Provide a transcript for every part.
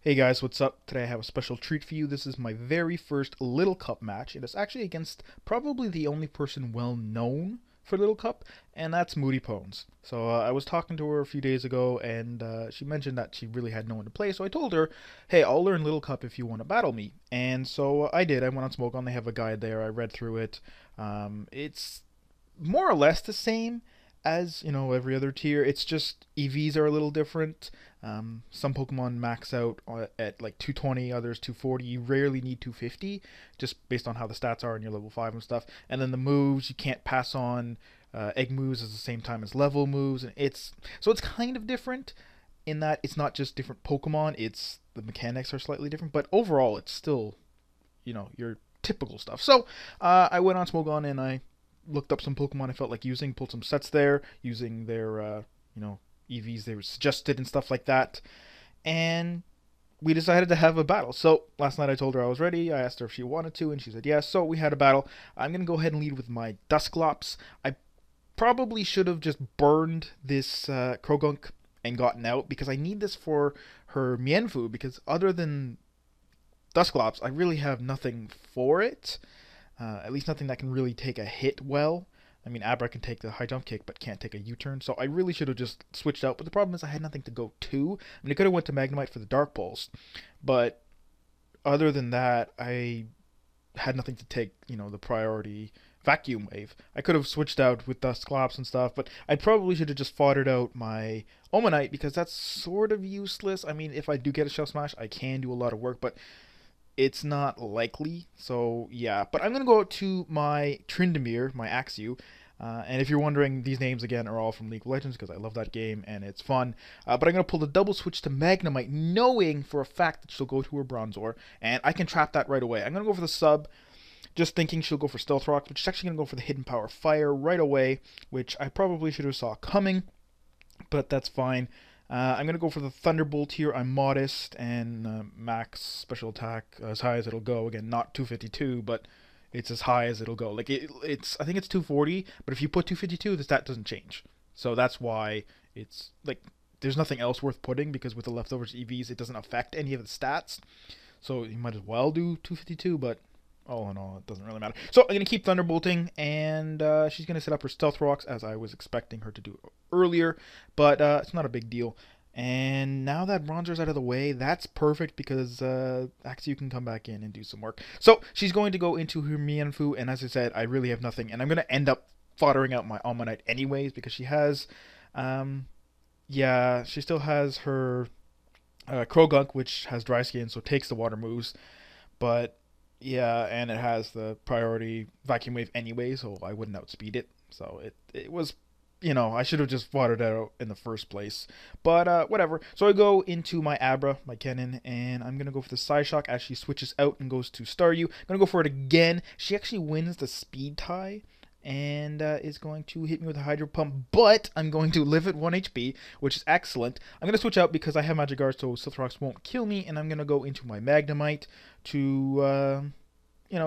Hey guys, what's up? Today I have a special treat for you. This is my very first Little Cup match, and it's actually against probably the only person well known for Little Cup, and that's Mooty. So I was talking to her a few days ago, and she mentioned that she really had no one to play. So I told her, "Hey, I'll learn Little Cup if you want to battle me." And so I did. I went on Smoke On. They have a guide there. I read through it. It's more or less the same as every other tier. It's just EVs are a little different. Some Pokemon max out at like 220, others 240. You rarely need 250, just based on how the stats are in your level 5 and stuff. And then the moves, you can't pass on egg moves at the same time as level moves, and it's kind of different in that it's not just different Pokemon. It's the mechanics are slightly different, but overall it's still your typical stuff. So I went on Smogon and I looked up some Pokemon I felt like using, pulled some sets there, using their EVs they were suggested and stuff like that, and we decided to have a battle. So last night I told her I was ready. I asked her if she wanted to, and she said yes. So we had a battle. I'm gonna go ahead and lead with my Dusclops. I probably should have just burned this Krogunk and gotten out because I need this for her Mienfoo. Because other than Dusclops, I really have nothing for it. At least nothing that can really take a hit well. I mean, Abra can take the high jump kick, but can't take a U-turn. So I really should have just switched out. But the problem is I had nothing to go to. I mean, I could have went to Magnemite for the Dark Pulse, but other than that, I had nothing to take. The priority Vacuum Wave. I could have switched out with Dusclops and stuff, but I probably should have just foddered out my Omanite because that's sort of useless. I mean, if I do get a Shell Smash, I can do a lot of work, but it's not likely. So yeah, but I'm gonna go to my Tryndamere, my Axew. And if you're wondering, these names again are all from League of Legends because I love that game and it's fun. But I'm gonna pull the double switch to Magnemite, knowing for a fact that she'll go to her Bronzor, and I can trap that right away. I'm gonna go for the sub, just thinking she'll go for Stealth Rock, but she's actually gonna go for the Hidden Power Fire right away, which I probably should have saw coming, but that's fine. I'm going to go for the Thunderbolt here. I'm modest and max special attack as high as it'll go. Again, not 252, but it's as high as it'll go. Like it's I think it's 240, but if you put 252, the stat doesn't change. So that's why it's like there's nothing else worth putting because with the leftovers EVs, it doesn't affect any of the stats. So you might as well do 252, but all in all, it doesn't really matter. So I'm going to keep Thunderbolting, and she's going to set up her Stealth Rocks, as I was expecting her to do earlier, but it's not a big deal. And now that Bronzer's out of the way, that's perfect because Axew can come back in and do some work. So she's going to go into her Mienfoo, and as I said, I really have nothing, and I'm going to end up foddering out my Almanite anyways because she has, yeah, she still has her Krogunk, which has Dry Skin, so takes the water moves, but yeah, and it has the priority Vacuum Wave anyway, so I wouldn't outspeed it. So it was, I should have just fought it out in the first place. But whatever. So I go into my Abra, my Kennen, and I'm going to go for the Psyshock as she switches out and goes to Staryu. I'm going to go for it again. She actually wins the speed tie and is going to hit me with a Hydro Pump, but I'm going to live at 1 HP, which is excellent. I'm going to switch out because I have Magic Guard, so Stealth Rocks won't kill me, and I'm going to go into my Magnemite to,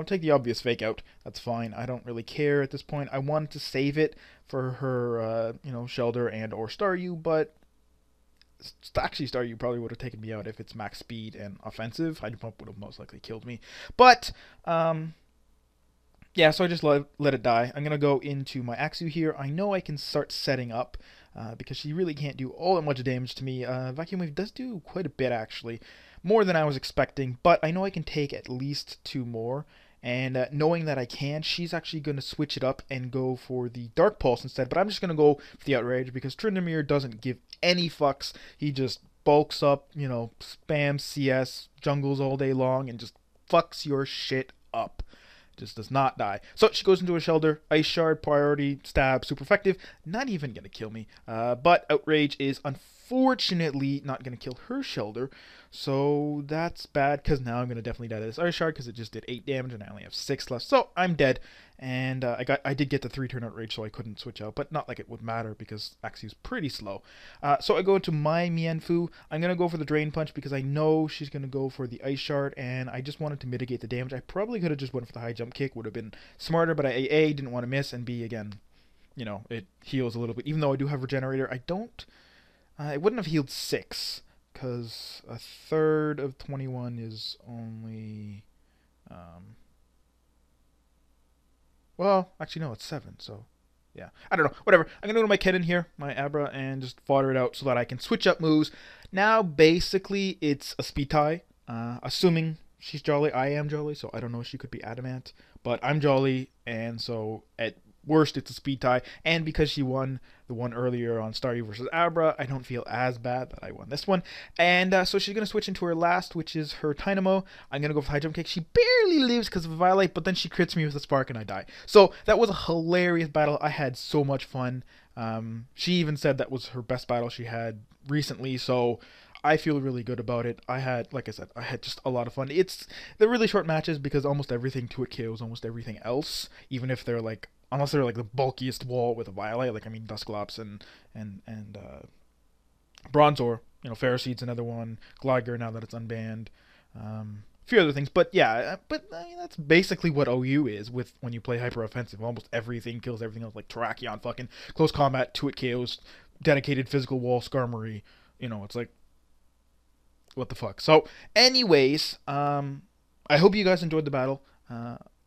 take the obvious fake out. That's fine. I don't really care at this point. I wanted to save it for her, Shelter and or Staryu, but actually Staryu probably would have taken me out if it's max speed and offensive. Hydro Pump would have most likely killed me. But, yeah, so I just let it die. I'm going to go into my Axew here. I know I can start setting up because she really can't do all that much damage to me. Vacuum Wave does do quite a bit, actually. More than I was expecting, but I know I can take at least 2 more. And knowing that I can, she's actually going to switch it up and go for the Dark Pulse instead. But I'm just going to go for the Outrage because Tryndamere doesn't give any fucks. He just bulks up, spams CS, jungles all day long, and just fucks your shit up. Just does not die. So she goes into a Shelter, Ice Shard, priority, stab, super effective. Not even going to kill me. But Outrage is unfortunately not going to kill her Shelter. So that's bad because now I'm going to definitely die to this Ice Shard because it just did 8 damage and I only have 6 left. So I'm dead. And I did get the 3-turn Outrage, so I couldn't switch out. But not like it would matter because Axew's pretty slow. So I go into my Mienfoo. I'm going to go for the Drain Punch because I know she's going to go for the Ice Shard. And I just wanted to mitigate the damage. I probably could have just went for the High Jump Kick. Would have been smarter. But I, A, didn't want to miss. And B, again, it heals a little bit. Even though I do have Regenerator, I don't... it wouldn't have healed 6. because a third of 21 is only, well, actually no, it's 7, so yeah. I don't know, whatever. I'm gonna go to my Kennen here, my Abra, and just fodder it out so that I can switch up moves. Now, basically, it's a speed tie, assuming she's Jolly. I am Jolly, so I don't know if she could be Adamant, but I'm Jolly, and so at worst, it's a speed tie. And because she won the one earlier on Staryu versus Abra, I don't feel as bad that I won this one. And so she's going to switch into her last, which is her Dynamo. I'm going to go for High Jump Kick. She barely lives because of a Violate, but then she crits me with a Spark and I die. So that was a hilarious battle. I had so much fun. She even said that was her best battle she had recently, so I feel really good about it. I had, like I said, I had just a lot of fun. They're really short matches because almost everything to it KOs almost everything else, even if they're like, unless they're like the bulkiest wall with a Violet, like I mean Dusclops and Bronzor, Ferroseed's another one, Gligar now that it's unbanned, a few other things, but yeah, I mean, that's basically what OU is with when you play hyper offensive. Almost everything kills everything else, like Terrakion, fucking close combat, to it KOs, dedicated physical wall, Skarmory. It's like, what the fuck. So anyways, I hope you guys enjoyed the battle.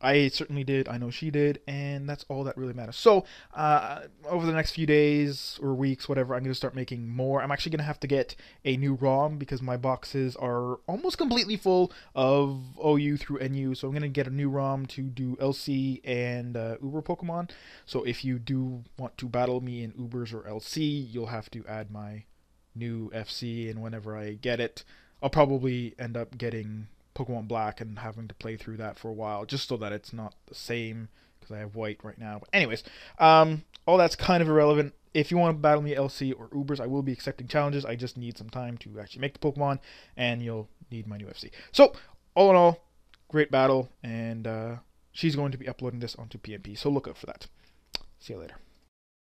I certainly did. I know she did, and that's all that really matters. So over the next few days or weeks, whatever, I'm going to start making more. I'm actually going to have to get a new ROM because my boxes are almost completely full of OU through NU, so I'm going to get a new ROM to do LC and Uber Pokemon. So if you do want to battle me in Ubers or LC, you'll have to add my new FC, and whenever I get it, I'll probably end up getting Pokemon Black and having to play through that for a while, just so that it's not the same, because I have White right now. But anyways, all that's kind of irrelevant. If you want to battle me LC or Ubers, I will be accepting challenges. I just need some time to actually make the Pokemon, and you'll need my new FC. So, all in all, great battle, and she's going to be uploading this onto PMP, so look out for that. See you later.